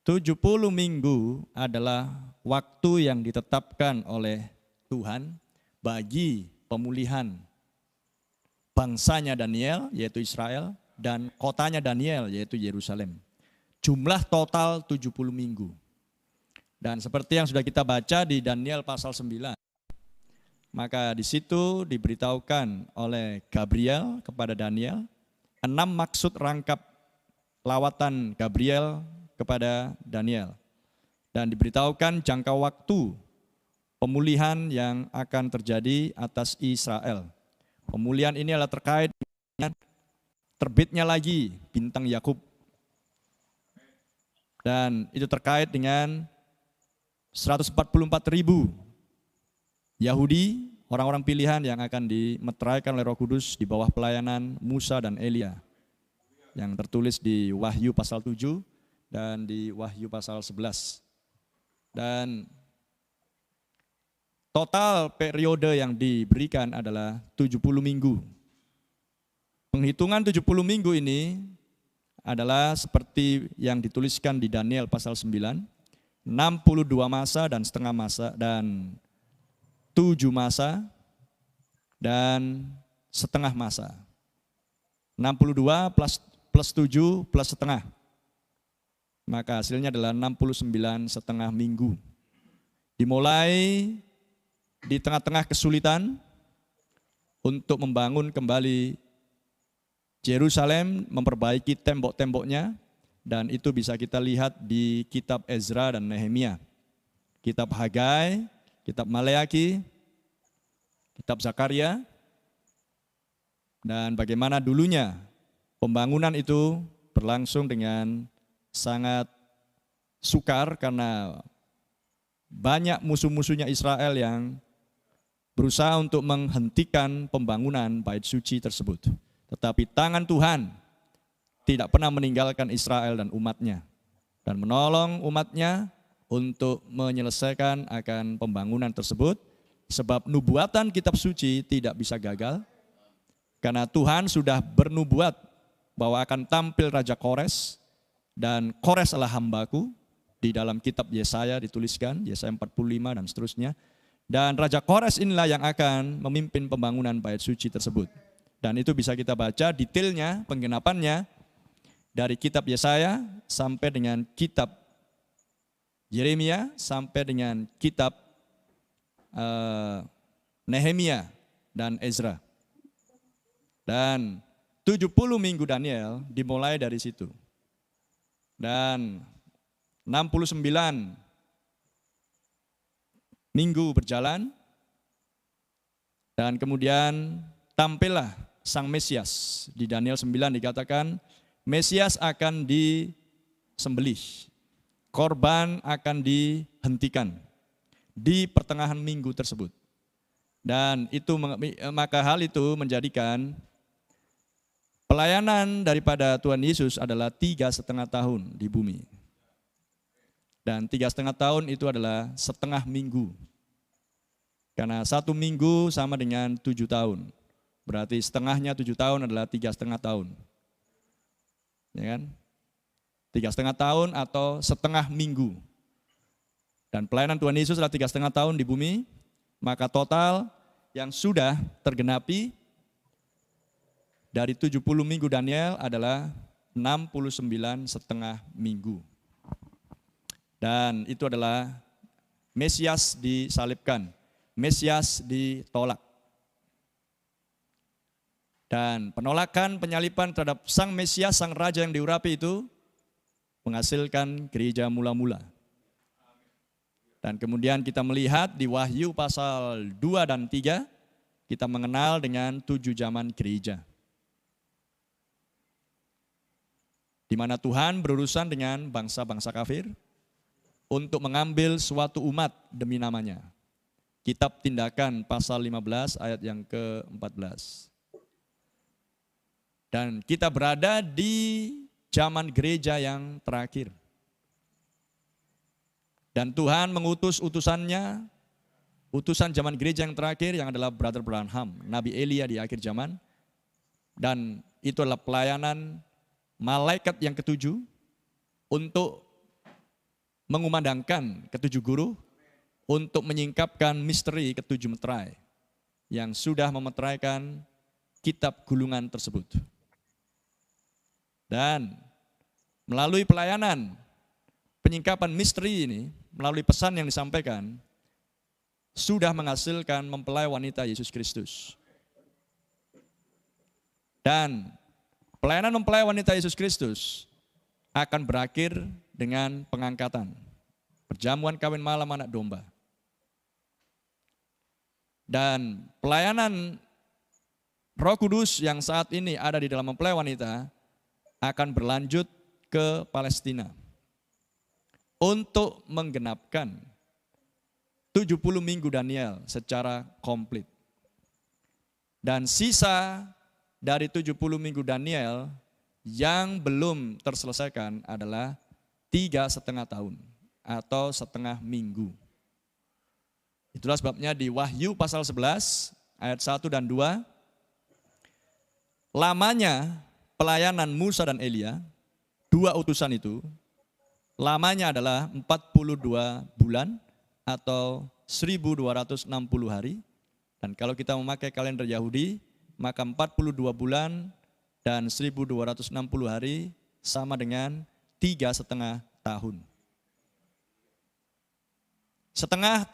70 minggu adalah waktu yang ditetapkan oleh Tuhan bagi pemulihan bangsanya Daniel, yaitu Israel, dan kotanya Daniel, yaitu Yerusalem. Jumlah total 70 minggu. Dan seperti yang sudah kita baca di Daniel pasal 9, maka di situ diberitahukan oleh Gabriel kepada Daniel 6 maksud rangkap lawatan Gabriel kepada Daniel. Dan diberitahukan jangka waktu pemulihan yang akan terjadi atas Israel. Pemulihan ini adalah terkait dengan terbitnya lagi bintang Yakub. Dan itu terkait dengan 144.000 Yahudi, orang-orang pilihan yang akan dimeteraikan oleh Roh Kudus di bawah pelayanan Musa dan Elia. Yang tertulis di Wahyu pasal 7 dan di Wahyu pasal 11. Dan total periode yang diberikan adalah 70 minggu. Penghitungan 70 minggu ini adalah seperti yang dituliskan di Daniel pasal 9, 62 masa dan setengah masa dan 7 masa dan setengah masa. 62 plus 7 plus setengah. Maka hasilnya adalah 69,5 minggu. Dimulai di tengah-tengah kesulitan untuk membangun kembali Yerusalem, memperbaiki tembok-temboknya, dan itu bisa kita lihat di kitab Ezra dan Nehemia, kitab Hagai, kitab Maleaki, kitab Zakaria, dan bagaimana dulunya pembangunan itu berlangsung dengan sangat sukar karena banyak musuh-musuhnya Israel yang berusaha untuk menghentikan pembangunan bait suci tersebut. Tetapi tangan Tuhan tidak pernah meninggalkan Israel dan umatnya, dan menolong umatnya untuk menyelesaikan akan pembangunan tersebut, sebab nubuatan kitab suci tidak bisa gagal, karena Tuhan sudah bernubuat bahwa akan tampil Raja Kores, dan Kores adalah hambaku, di dalam kitab Yesaya dituliskan, Yesaya 45 dan seterusnya. Dan Raja Kores inilah yang akan memimpin pembangunan bait suci tersebut. Dan itu bisa kita baca detailnya, penggenapannya, dari kitab Yesaya sampai dengan kitab Yeremia, sampai dengan kitab Nehemia dan Ezra. Dan 70 minggu Daniel dimulai dari situ. Dan 69 minggu berjalan, dan kemudian tampillah Sang Mesias. Di Daniel 9 dikatakan Mesias akan disembelih, korban akan dihentikan di pertengahan minggu tersebut. Dan itu maka hal itu menjadikan pelayanan daripada Tuhan Yesus adalah 3,5 tahun di bumi. Dan 3,5 tahun itu adalah setengah minggu. Karena 1 minggu sama dengan 7 tahun. Berarti setengahnya 7 tahun adalah 3,5 tahun. Ya kan? 3,5 tahun atau setengah minggu. Dan pelayanan Tuhan Yesus adalah 3,5 tahun di bumi. Maka total yang sudah tergenapi dari 70 minggu Daniel adalah 69,5 minggu. Dan itu adalah Mesias disalibkan, Mesias ditolak. Dan penolakan penyaliban terhadap Sang Mesias, Sang Raja yang diurapi itu menghasilkan gereja mula-mula. Dan kemudian kita melihat di Wahyu pasal 2 dan 3, kita mengenal dengan 7 zaman gereja. Di mana Tuhan berurusan dengan bangsa-bangsa kafir untuk mengambil suatu umat demi namanya. Kitab Tindakan pasal 15 ayat yang ke-14. Dan kita berada di zaman gereja yang terakhir. Dan Tuhan mengutus utusannya, utusan zaman gereja yang terakhir yang adalah Brother Branham, Nabi Elia di akhir zaman. Dan itu adalah pelayanan malaikat yang ketujuh untuk mengumandangkan ketujuh guru untuk menyingkapkan misteri ketujuh meterai yang sudah memeteraikan kitab gulungan tersebut. Dan melalui pelayanan penyingkapan misteri ini, melalui pesan yang disampaikan, sudah menghasilkan mempelai wanita Yesus Kristus. Dan pelayanan mempelai wanita Yesus Kristus akan berakhir dengan pengangkatan, perjamuan kawin malam anak domba. Dan pelayanan Roh Kudus yang saat ini ada di dalam mempelai wanita akan berlanjut ke Palestina untuk menggenapkan 70 minggu Daniel secara komplit. Dan sisa dari 70 minggu Daniel yang belum terselesaikan adalah 3,5 tahun atau setengah minggu. Itulah sebabnya di Wahyu pasal 11 ayat 1 dan 2, lamanya pelayanan Musa dan Elia, dua utusan itu, lamanya adalah 42 bulan atau 1260 hari. Dan kalau kita memakai kalender Yahudi, maka 42 bulan dan 1260 hari sama dengan 3,5 tahun. Setengah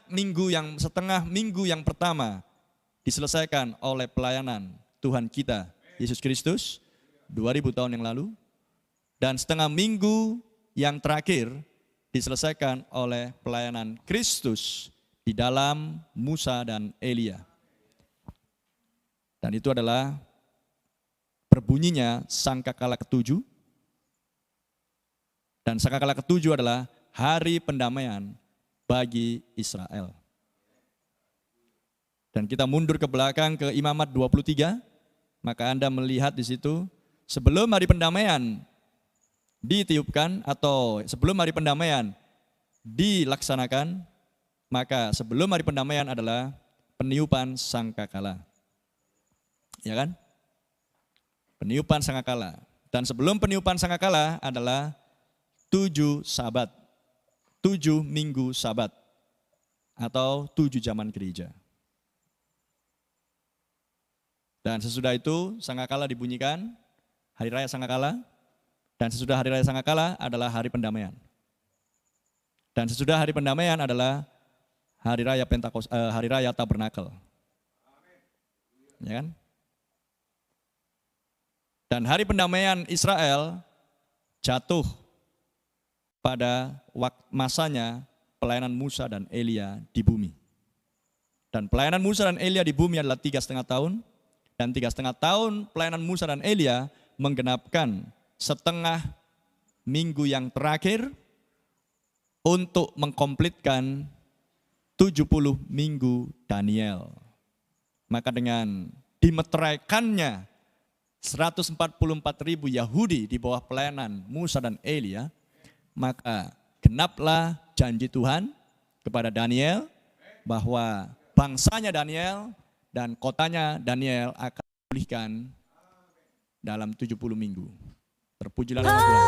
minggu yang pertama diselesaikan oleh pelayanan Tuhan kita Yesus Kristus 2000 tahun yang lalu, dan setengah minggu yang terakhir diselesaikan oleh pelayanan Kristus di dalam Musa dan Elia. Dan itu adalah berbunyinya sangkakala ketujuh, dan sangkakala ketujuh adalah hari pendamaian bagi Israel. Dan kita mundur ke belakang ke Imamat 23, maka Anda melihat di situ sebelum hari pendamaian ditiupkan atau sebelum hari pendamaian dilaksanakan, maka sebelum hari pendamaian adalah peniupan sangkakala. Ya kan? Peniupan sangkakala. Dan sebelum peniupan sangkakala adalah 7 sabat. 7 minggu sabat atau 7 zaman gereja. Dan sesudah itu sangkakala dibunyikan, hari raya sangkakala, dan sesudah hari raya sangkakala adalah hari pendamaian. Dan sesudah hari pendamaian adalah hari raya hari raya Tabernakel. Ya kan? Dan hari pendamaian Israel jatuh pada masanya pelayanan Musa dan Elia di bumi. Dan pelayanan Musa dan Elia di bumi adalah 3,5 tahun. Dan 3,5 tahun pelayanan Musa dan Elia menggenapkan setengah minggu yang terakhir untuk mengkomplitkan 70 minggu Daniel. Maka dengan dimeteraikannya 144.000 Yahudi di bawah pelayanan Musa dan Elia, maka genaplah janji Tuhan kepada Daniel bahwa bangsanya Daniel dan kotanya Daniel akan dipulihkan dalam 70 minggu. Terpujilah nama Tuhan.